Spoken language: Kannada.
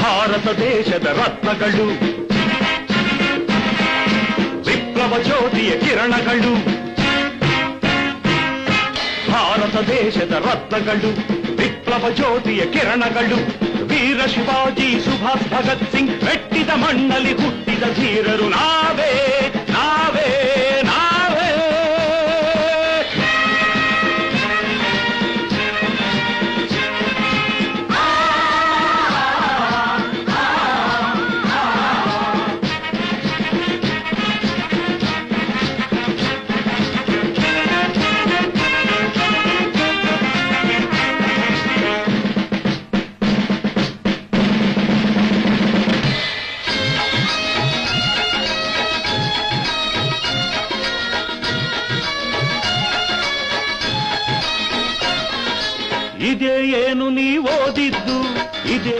ಭಾರತ ದೇಶದ ರತ್ನಗಳು, ವಿಪ್ಲವ ಜ್ಯೋತಿಯ ಕಿರಣಗಳು. ಭಾರತ ದೇಶದ ರತ್ನಗಳು, ವಿಪ್ಲವ ಜ್ಯೋತಿಯ ಕಿರಣಗಳು. ವೀರ ಶಿವಾಜಿ, ಸುಭಾಷ್ ಭಗತ್ ಸಿಂಗ್ ಮೆಟ್ಟಿದ ಮಣ್ಣಲ್ಲಿ ಹುಟ್ಟಿದ ಧೀರರು ನಾವೇ ನಾವೇ ನಾವೇ. ಇದೇ ಏನು ನೀ ಓದಿದ್ದು, ಇದೇ